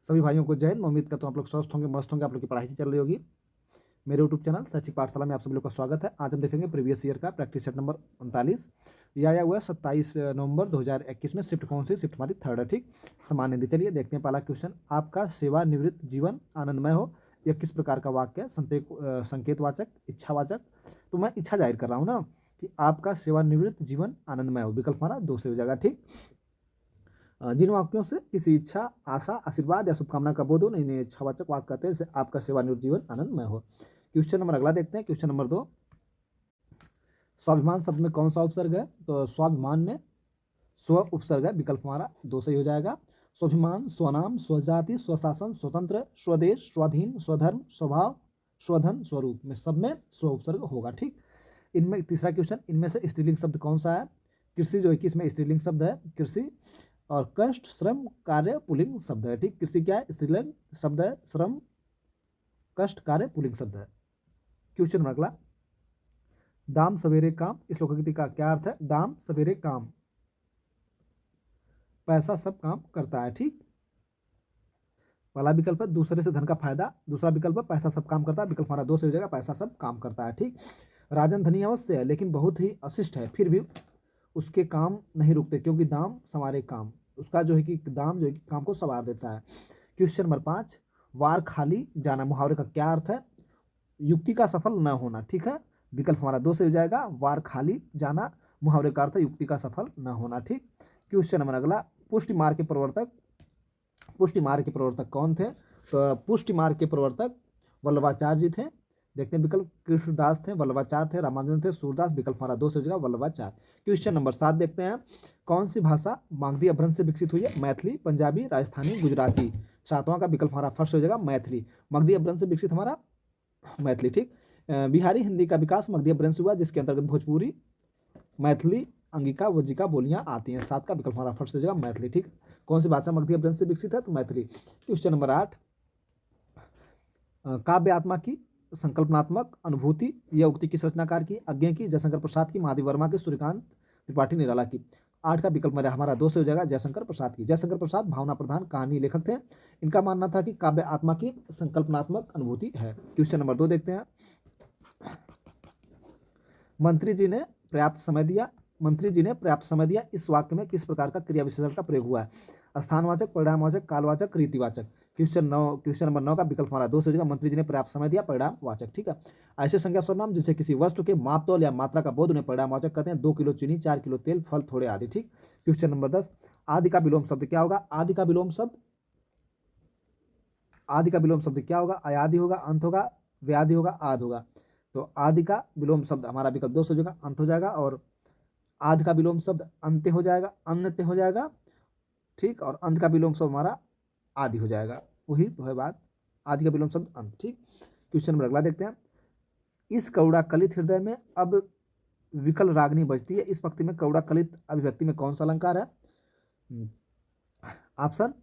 सभी भाइयों को जय हिंद। मैं उम्मीद करता हूँ आप लोग स्वस्थ होंगे, मस्त होंगे। आप लोग की पढ़ाई चल रही होगी। मेरे यूट्यूब चैनल शैक्षिक पाठशाला में आप सभी लोग का स्वागत है। आज हम देखेंगे प्रीवियस ईयर का प्रैक्टिस सेट नंबर 39। यह आया हुआ है 27 नवंबर 2021 में। शिफ्ट कौन सी? शिफ्ट हमारी थर्ड है। ठीक, समान हिंदी। चलिए देखते हैं पहला क्वेश्चन। आपका सेवानिवृत्त जीवन आनंदमय हो, यह किस प्रकार का वाक्य है? संकेतवाचक, इच्छावाचक? तो मैं इच्छा जाहिर कर रहा हूँ ना कि आपका सेवानिवृत्त जीवन आनंदमय हो। विकल्प हमारा 2 से हो जाएगा। ठीक, जिन वाक्यों से किसी इच्छा, आशा, आशीर्वाद या शुभकामना का बोध हो, इन्हें इच्छावाचक वाक्य कहते हैं। जैसे आपका सेवानिवृत्त जीवन आनंदमय हो। क्वेश्चन नंबर अगला देखते हैं। क्वेश्चन नंबर 2, स्वाभिमान शब्द में कौन सा उपसर्ग है? तो स्वाभिमान में स्व उपसर्ग है। विकल्प हमारा 2 से हो जाएगा। स्वाभिमान, स्वनाम, स्वजाति, स्वशासन, स्वतंत्र, स्वदेश, स्वाधीन, स्वधर्म, स्वभाव, स्वधन, स्वरूप में सब में स्व उपसर्ग होगा। ठीक, इनमें तीसरा क्वेश्चन, इनमें से स्त्रीलिंग शब्द कौन सा है? कृषि जो 21 में स्त्रीलिंग शब्द है, कृषि। और कष्ट, श्रम, कार्य पुल्लिंग शब्द है। ठीक, कृषि क्या है? स्त्रीलिंग शब्द है। श्रम, कष्ट, कार्य पुल्लिंग शब्द है। क्वेश्चन नंबर अगला, दाम सवेरे काम, इस लोकोक्ति का क्या अर्थ है? दाम सवेरे काम, पैसा सब काम करता है। ठीक, पहला विकल्प है दूसरे से धन का फायदा, दूसरा विकल्प है पैसा सब काम करता है। विकल्प हमारा 2 से हो जाएगा। पैसा सब काम करता है। ठीक, राजन धनी अवश्य है लेकिन बहुत ही अशिष्ट है, फिर भी उसके काम नहीं रुकते क्योंकि दाम संवारे काम। उसका जो है कि दाम जो है कि काम को संवार देता है। क्वेश्चन नंबर 5, वार खाली जाना, मुहावरे का क्या अर्थ है? युक्ति का सफल न होना। ठीक है, विकल्प हमारा 2 से हो जाएगा। वार खाली जाना मुहावरे का अर्थ है युक्ति का सफल न होना। ठीक, क्वेश्चन नंबर अगला, पुष्टि मार्ग के प्रवर्तक, पुष्टि मार्ग के प्रवर्तक कौन थे? तो पुष्टि मार्ग के प्रवर्तक वल्लभाचार्य जी थे। देखते हैं विकल्प, कृष्णदास थे, वल्लभाचार्य थे, रामानुजन थे, सूरदास। विकल्प हमारा 2 से हो जाएगा, वल्लभाचार्य। क्वेश्चन नंबर 7 देखते हैं, कौन सी भाषा मागधी अपभ्रंश से विकसित हुई है? मैथिली, पंजाबी, राजस्थानी, गुजराती। सातवां का विकल्प हमारा फर्स्ट हो जाएगा, मैथिली। मागधी अपभ्रंश से विकसित हमारा मैथिली। ठीक, बिहारी हिंदी का विकास मगधी अपभ्रंश हुआ जिसके अंतर्गत भोजपुरी, मैथिली, अंगिका, वज्जिका बोलियां आती हैं। 7 का विकल्प हमारा फर्स्ट हो जाएगा, मैथिली। ठीक, कौन सी भाषा मगधी अपभ्रंश से विकसित है? तो मैथिली। क्वेश्चन नंबर 8, काव्य आत्मा की संकल्पनात्मक अनुभूति, यह उक्ति किस रचनाकार की? अज्ञे की, जयशंकर प्रसाद की, महादेव वर्मा की, सूर्यकांत त्रिपाठी निराला की। 8 का विकल्प हमारा 2 से हो जाएगा, जयशंकर प्रसाद की। जयशंकर प्रसाद भावना प्रधान कहानी लेखक थे। इनका मानना था कि काव्य आत्मा की संकल्पनात्मक अनुभूति है। क्वेश्चन नंबर 2 देखते हैं, मंत्री जी ने पर्याप्त समय दिया, मंत्री जी ने पर्याप्त समय दिया, इस वाक्य में किस प्रकार का क्रिया विशेषण का प्रयोग हुआ है? स्थानवाचक, परिणामवाचक, कालवाचक, रीतिवाचक। क्वेश्चन नंबर 9 का विकल्प हमारा 2 से हो जाएगा, मंत्री जी ने पर्याप्त समय दिया, परिणामवाचक। ठीक है, ऐसे संज्ञा सर्वनाम जिसे किसी वस्तु के मापतोल या मात्रा का बोध उन्हें परिणामवाचक कहते हैं। 2 किलो चीनी, 4 किलो तेल, फल थोड़े आदि। ठीक, क्वेश्चन नंबर 10, आदि का विलोम शब्द क्या होगा? आदि का विलोम शब्द, आदि का विलोम शब्द क्या होगा? अयादि होगा, अंत होगा, व्याधि होगा, आद होगा। तो आदि का विलोम शब्द हमारा विकल्प 2 से हो जाएगा, अंत हो जाएगा। और आदि का विलोम शब्द अंत्य हो जाएगा, अन्यत्य हो जाएगा। ठीक, और अंत का विलोम शब्द हमारा आदि हो जाएगा। वही है बात, आदि का विलोम शब्द अंत। ठीक, क्वेश्चन नंबर अगला देखते हैं, इस कौड़ा कलित हृदय में अब विकल रागनी बजती है, इस पंक्ति में कौड़ा कलित अभिव्यक्ति में कौन सा अलंकार है? ऑप्शन,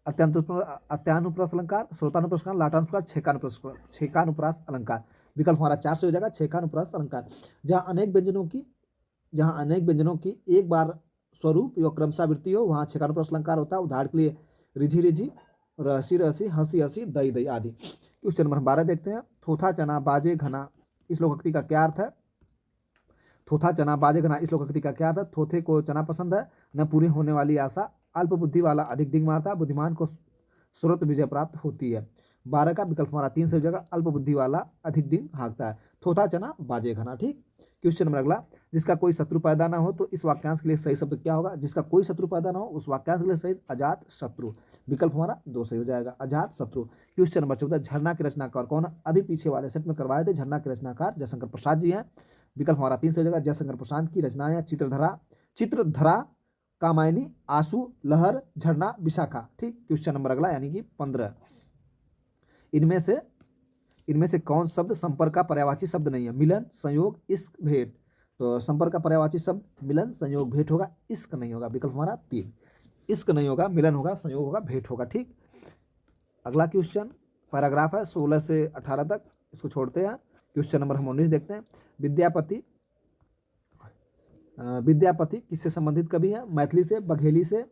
अत्यानुप्रास अलंकार, श्रोतानुप्रास अलंकार, लाटानुप्रास, छेकानुप्रास अलंकार। विकल्प हमारा 4 से हो जाएगा, छेकानुप्रास अलंकार। जहाँ अनेक व्यंजनों की एक बार स्वरूप या क्रमशावृत्ति हो वहाँ छेकानुप्रास अलंकार होता है। उदाहरण के लिए रिझी रिझी, रहसी रहसी, हंसी हंसी, दई दई आदि। क्वेश्चन नंबर 12 देखते हैं, थोथा चना बाजे घना, इस लोकोक्ति का क्या अर्थ है? थोथा चना बाजे घना, इस लोकोक्ति का क्या अर्थ है? थोथे को चना पसंद है, न पूरी होने वाली आशा, अल्प बुद्धि वाला अधिक डिंग मारता, बुद्धिमान को स्वरत विजय प्राप्त होती है। 12 का विकल्प हमारा 3 से हो जाएगा, अल्प बुद्धि वाला अधिक डिंग हाँकता है। थोथा चना बाजे घना। ठीक, क्वेश्चन नंबर अगला, जिसका कोई शत्रु पैदा ना हो तो इस वाक्यांश के लिए सही शब्द क्या होगा? जिसका कोई शत्रु पैदा ना हो उस वाक्यांश के लिए सही अजात शत्रु। विकल्प हमारा 2 से हो जाएगा, अजात शत्रु। क्वेश्चन नंबर 14, झरना के रचनाकार कौन? अभी पीछे वाले सेट में करवाए थे, झरना के रचनाकार जयशंकर प्रसाद जी हैं। विकल्प हमारा 3 से हो जाएगा, जयशंकर प्रसाद की रचनाएं चित्रधरा, कामायनी, आंसू, लहर, झरना, विशाखा। ठीक, क्वेश्चन नंबर अगला यानी कि 15, इनमें से कौन शब्द संपर्क का पर्यायवाची शब्द नहीं है? मिलन, संयोग, इश्क, भेंट। तो संपर्क का पर्यायवाची शब्द मिलन, संयोग, भेंट होगा, इश्क नहीं होगा। विकल्प हमारा 3, इश्क नहीं होगा, मिलन होगा, संयोग होगा, भेंट होगा। ठीक, अगला क्वेश्चन पैराग्राफ है 16 से 18 तक, इसको छोड़ते हैं। क्वेश्चन नंबर हम 19 देखते हैं, विद्यापति किससे संबंधित कवि है? मैथिली से, बघेली से,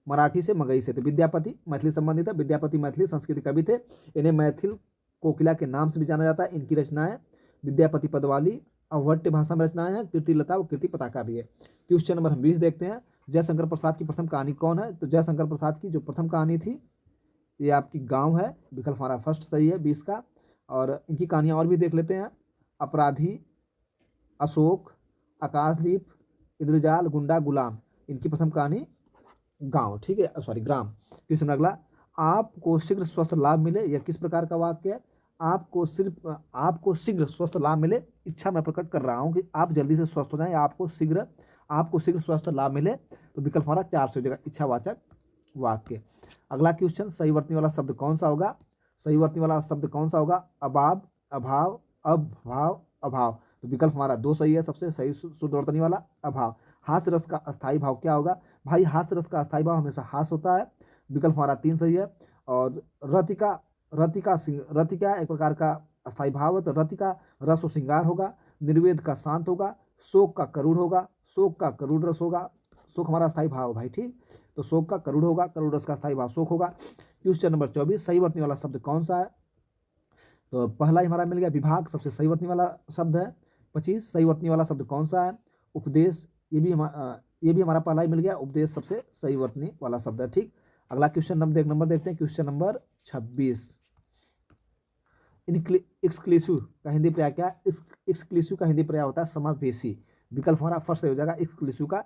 मराठी से मगही से। तो विद्यापति मैथिली संबंधित है, विद्यापति मैथिली संस्कृत कवि थे, इन्हें मैथिल कोकिला के नाम से भी जाना जाता है। इनकी रचनाएं विद्यापति पदवाली अवहट्ट भाषा में रचनाएं हैं, कीर्तिलता व कीर्ति पताका भी है। क्वेश्चन नंबर हम 20 देखते हैं। जयशंकर प्रसाद की प्रथम कहानी कौन है? तो जयशंकर प्रसाद की जो प्रथम कहानी थी ये आपकी गांव है, विकल्प हमारा फर्स्ट सही है 20 का। और इनकी कहानियाँ और भी देख लेते हैं। अपराधी, अशोक, आकाशदीप, इंद्रजाल, गुंडा, गुलाम, इनकी प्रथम कहानी गांव, ठीक है, सॉरी ग्राम। क्वेश्चन अगला, आपको शीघ्र स्वस्थ लाभ मिले, यह किस प्रकार का वाक्य है? आपको शीघ्र स्वस्थ लाभ मिले, इच्छा मैं प्रकट कर रहा हूँ कि आप जल्दी से स्वस्थ हो जाएं, आपको शीघ्र स्वस्थ लाभ मिले। तो विकल्प हमारा 4 से हो जाएगा, इच्छावाचक वाक्य। अगला क्वेश्चन, सही वर्तनी वाला शब्द कौन सा होगा? सही वर्तनी वाला शब्द कौन सा होगा? अभाव, अभाव, अभाव, अभाव। तो विकल्प हमारा 2 सही है, सबसे सही शुद्ध वर्तनी वाला अभाव। हास्य रस का अस्थायी भाव क्या होगा? भाई हास्य रस का अस्थायी भाव हमेशा हास होता है, विकल्प हमारा 3 सही है। और रतिका एक प्रकार का अस्थायी भाव है, तो रतिका रस और श्रृंगार होगा। निर्वेद का शांत होगा, शोक का करुण होगा, शोक का करुण रस होगा। शोक हमारा अस्थायी भाव है भाई, ठीक, तो शोक का करुण होगा, करुण रस का अस्थायी भाव शोक होगा। क्वेश्चन नंबर 24, सही वर्तनी वाला शब्द कौन सा है? तो पहला ही हमारा मिल गया विभाग, सबसे सही वर्तनी वाला शब्द है। 25, सही वर्तनी वाला शब्द कौन सा है? उपदेश, ये भी हमारा पहला ही मिल गया, उपदेश सबसे सही वर्तनी वाला शब्द है, ठीक। अगला क्वेश्चन नंबर देखते हैं, क्वेश्चन नंबर 26। एक्सक्लूसिव का हिंदी पर्याय क्या है? एक्सक्लूसिव का हिंदी पर्याय होता है समावेशी, विकल्प हमारा फर्स्ट सही हो जाएगा। एक्सक्लूसिव का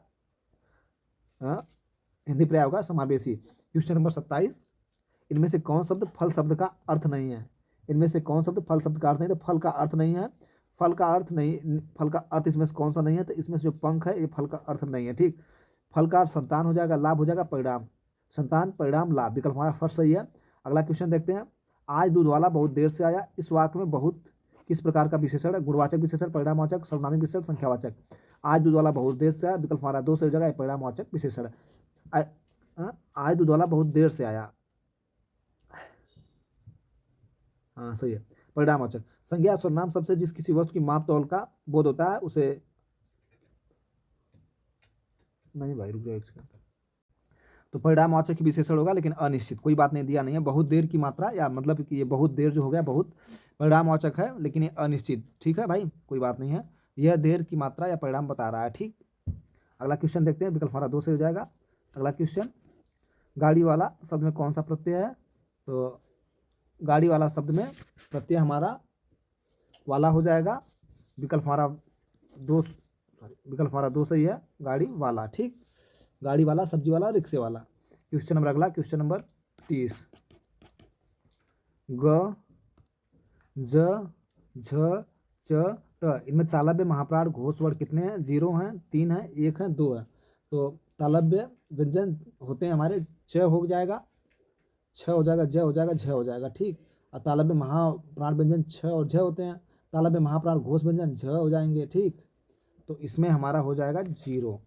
हिंदी पर्याय होगा समावेशी। क्वेश्चन नंबर 27, इनमें से कौन शब्द फल शब्द का अर्थ नहीं है? इनमें से कौन शब्द फल शब्द का अर्थ नहीं? तो फल का अर्थ नहीं है, फल का अर्थ इसमें से कौन सा नहीं है? तो इसमें से जो पंख है ये फल का अर्थ नहीं है, ठीक। फल का अर्थ संतान हो जाएगा, लाभ हो जाएगा परिणाम, संतान परिणाम लाभ, विकल्प हमारा फर्स्ट सही है। अगला क्वेश्चन देखते हैं, आज दूध वाला बहुत देर से आया, इस वाक्य में बहुत किस प्रकार का विशेषण है? गुणवाचक विशेषण, परिणामवाचक, सर्वनामी विशेषण, संख्यावाचक। आज दूध वाला बहुत देर से आया, विकल्प हमारा 2 सही हो जाएगा, परिणामवाचक विशेषण। आज दूध वाला बहुत देर से आया, हाँ सही है, परिणामवाचक। संज्ञा सर्वनाम सबसे जिस किसी वस्तु की माप तौल का बोध होता है उसे, नहीं भाई रुक जाओ एक सेकंड, तो परिणामवाचक की विशेषण होगा, लेकिन अनिश्चित, कोई बात नहीं दिया नहीं है। बहुत देर की मात्रा, या मतलब कि ये बहुत देर जो हो गया बहुत परिणामवाचक है, लेकिन ये अनिश्चित, ठीक है भाई, कोई बात नहीं है, यह देर की मात्रा या परिणाम बता रहा है, ठीक। अगला क्वेश्चन देखते हैं, विकल्प हमारा 2 से हो जाएगा। अगला क्वेश्चन, गाड़ी वाला शब्द में कौन सा प्रत्यय है? तो गाड़ी वाला शब्द में प्रत्यय हमारा वाला हो जाएगा, विकल्प हमारा 2 सही है, गाड़ी वाला, ठीक। गाड़ी वाला, सब्जी वाला, रिक्शे वाला। क्वेश्चन नंबर अगला, क्वेश्चन नंबर 30, ग, ज, झ, च, ट, इनमें तालव्य महाप्राण घोष वर्ण कितने हैं? 0 हैं, 3 हैं, 1 है, 2 है। तो तालव्य व्यंजन होते हैं हमारे, च हो जाएगा, छ हो जाएगा, ज हो जाएगा, झ हो जाएगा, ठीक। और तालव्य महाप्राण व्यंजन छ और झ होते हैं, तालव्य महाप्राण घोष व्यंजन झ हो जाएंगे, ठीक। तो इसमें हमारा हो जाएगा 0,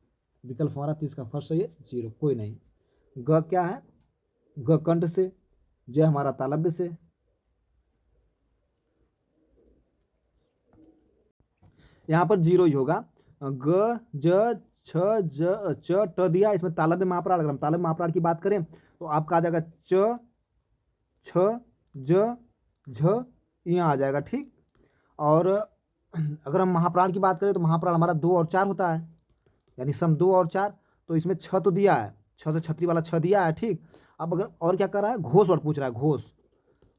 विकल्प हमारा 30 का फर्स्ट सही है, 0, कोई नहीं। ग क्या है? ग कंठ से, ज हमारा तालव्य से, यहाँ पर 0 ही होगा। ग, ज, छ, ज, च, ट दिया, इसमें तालव्य महाप्राण, अगर हम तालव्य महाप्राण की बात करें तो आपका आ जाएगा च, छ, ज, झ, यहाँ आ जाएगा, ठीक। और अगर हम महाप्राण की बात करें तो महाप्राण हमारा 2 और 4 होता है, यानी सम 2 और 4, तो इसमें छ तो दिया है, छ से छतरी वाला छ दिया है, ठीक। अब अगर और क्या कर रहा है? घोष वर्ड पूछ रहा है, घोष,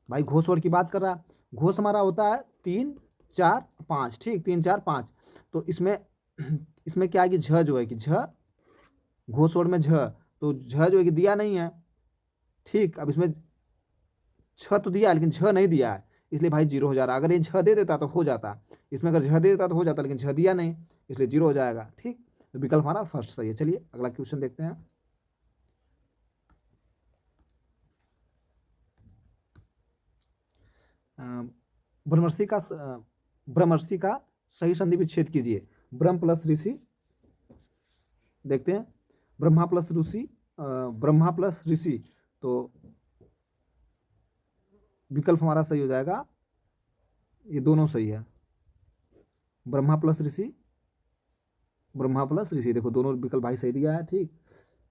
भाई घोष वर्ड की बात कर रहा है। घोष हमारा होता है 3, 4, 5, ठीक, 3, 4, 5। तो इसमें क्या है कि झ जो है कि झ, घोष वर्ड में झ, तो झ जो है कि दिया नहीं है, ठीक। अब इसमें छ तो दिया है लेकिन झ नहीं दिया है, इसलिए भाई 0 हो जा रहा है। अगर ये झ दे देता तो हो जाता, इसमें अगर झ दे देता तो हो जाता, लेकिन झ दिया नहीं, इसलिए 0 हो जाएगा, ठीक। तो विकल्प हमारा फर्स्ट सही है। चलिए अगला क्वेश्चन देखते हैं, भ्रमर्षि का सही संधि विच्छेद कीजिए। ब्रह्म प्लस ऋषि, देखते हैं, ब्रह्मा प्लस ऋषि, तो विकल्प हमारा सही हो जाएगा, ये दोनों सही है, ब्रह्मा प्लस ऋषि, देखो दोनों विकल्प भाई सही दिया है, ठीक।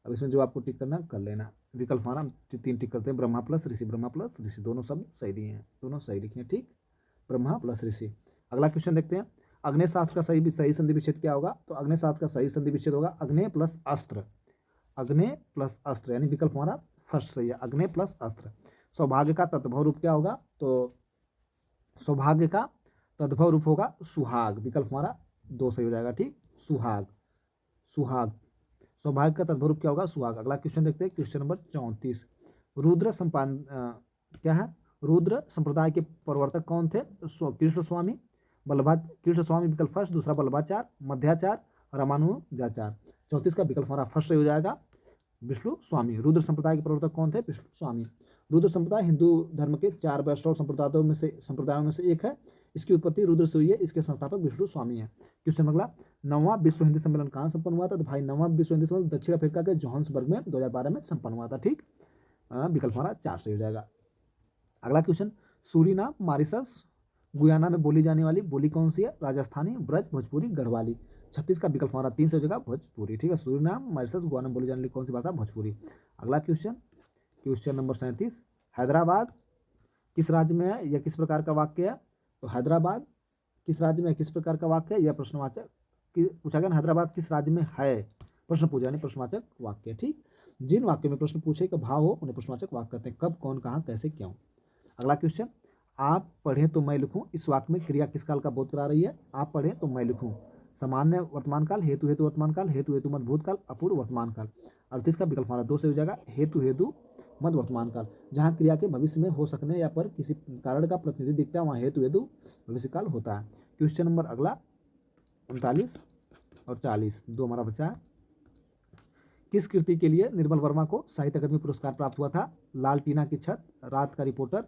अब इसमें जो आपको टिक करना कर लेना। विकल्प हमारा 3 टिक करते हैं, ब्रह्मा प्लस ऋषि, दोनों शब्द सही दिए हैं, दोनों सही लिखे हैं। ठीक, ब्रह्मा प्लस ऋषि। अगला क्वेश्चन देखते हैं, अग्नेय शास्त्र का सही संधि विच्छेद क्या होगा? तो अग्नेय शास्त्र का सही संधि विच्छेद होगा अग्नेय प्लस अस्त्र, अग्नेय प्लस अस्त्र, यानी विकल्प हमारा फर्स्ट सही है, अग्नेय प्लस अस्त्र। सौभाग्य का तद्भव रूप क्या होगा? तो सौभाग्य का तद्भव रूप होगा सुहाग, विकल्प हमारा 2 सही हो जाएगा। ठीक, सुहाग, सुहाग, सौभाग्य का तद्भव रूप क्या होगा? सुहाग। अगला क्वेश्चन देखते हैं, क्वेश्चन नंबर 34। रुद्र संपान क्या है? रुद्र संप्रदाय के प्रवर्तक कौन थे? कृष्ण स्वामी, कृष्ण स्वामी विकल्प फर्स्ट, दूसरा वल्लभाचार्य, मध्याचार्य, रामानुजाचार्य। 34 का विकल्प हमारा फर्स्ट सही हो जाएगा, विष्णु स्वामी। रुद्र संप्रदाय के प्रवर्तक कौन थे? विष्णु स्वामी। रुद्र संप्रदाय हिंदू धर्म के 4 वैष्णव संप्रदायों में से एक है। इसकी उत्पत्ति रुद्र से हुई है, इसके संस्थापक विष्णु स्वामी है। क्वेश्चन अगला, 9वां विश्व हिंदी सम्मेलन कहाँ संपन्न हुआ था? तो भाई 9वां विश्व हिंदी सम्मेलन दक्षिण अफ्रीका के जोहान्सबर्ग में 2012 में संपन्न हुआ था। ठीक, विकल्प हमारा 4 सही हो जाएगा। अगला क्वेश्चन, सूरीनाम, मॉरिशस, गुयाना में बोली जाने वाली बोली कौन सी है? राजस्थानी, ब्रज, भोजपुरी, गढ़वाली। 36 का विकल्प हमारा 3 से हो जाएगा, भोजपुरी। ठीक है, सूरीनाम, मॉरिशस, गुयाना में बोली जाने वाली कौन सी भाषा? भोजपुरी। अगला क्वेश्चन, क्वेश्चन नंबर 37। हैदराबाद किस राज्य में है? यह किस प्रकार का वाक्य है? तो हैदराबाद किस राज्य में है, किस प्रकार का वाक्य है? यह प्रश्नवाचक पूछा गया। हैदराबाद किस राज्य में है? प्रश्न पूछा, यानी प्रश्नवाचक वाक्य। ठीक, जिन वाक्यों में प्रश्न पूछे का भाव हो उन्हें प्रश्नवाचक वाक्य कहते हैं। कब, कौन, कहाँ, कैसे, क्यों। अगला क्वेश्चन, आप पढ़ें तो मैं लिखूं, इस वाक्य में क्रिया किस काल का बोध करा रही है? आप पढ़ें तो मैं लिखूं, सामान्य वर्तमान काल, हेतु हेतु वर्तमान काल, हेतु हेतु मत भूतकाल, अपूर्व वर्तमान काल। 38 का विकल्प हमारा 2 से हो जाएगा, हेतु हेतु मत वर्तमान काल। जहाँ क्रिया के भविष्य में हो सकने या पर किसी कारण का प्रतिनिधि दिखता है वहाँ हेतु हेतु भविष्य काल होता है। क्वेश्चन नंबर अगला 39 और 40 दो हमारा बचा है। किस कृति के लिए निर्मल वर्मा को साहित्य अकादमी पुरस्कार प्राप्त हुआ था? लाल टीना की छत, रात का रिपोर्टर,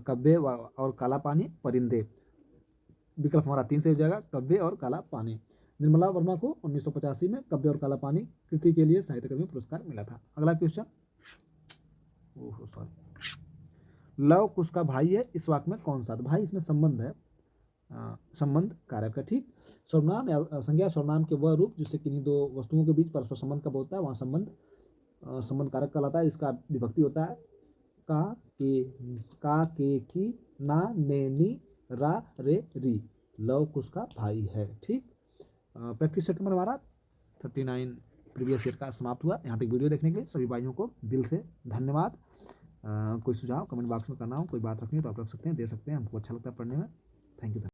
कब्बे और काला पानी, परिंदे। विकल्प हमारा 3 से हो जाएगा, कब्बे और काला पानी। निर्मला वर्मा को 1985 में कब्बे और काला पानी कृति के लिए साहित्य अकादमी पुरस्कार मिला था। अगला क्वेश्चन, लव कुश का भाई है, इस वाक्य में कौन सा? तो भाई इसमें संबंध है, संबंध कारक है। ठीक, सर्वनाम या संज्ञा सर्वनाम के वह रूप जिससे किन्हीं दो वस्तुओं के बीच परस्पर संबंध कब होता है वहाँ संबंध कारक कहलाता है। इसका विभक्ति होता है का, के, की, ना, ने, नी, रा, रे, री। लव कुश का भाई है। ठीक, प्रैक्टिस सेट नंबर हमारा 39 प्रीवियस ईयर का समाप्त हुआ। यहाँ तक वीडियो देखने के लिए सभी भाइयों को दिल से धन्यवाद। कोई सुझाव कमेंट बॉक्स में करना हो, कोई बात रखनी हो तो आप रख सकते हैं, दे सकते हैं, हमको अच्छा लगता है पढ़ने में। Thank you.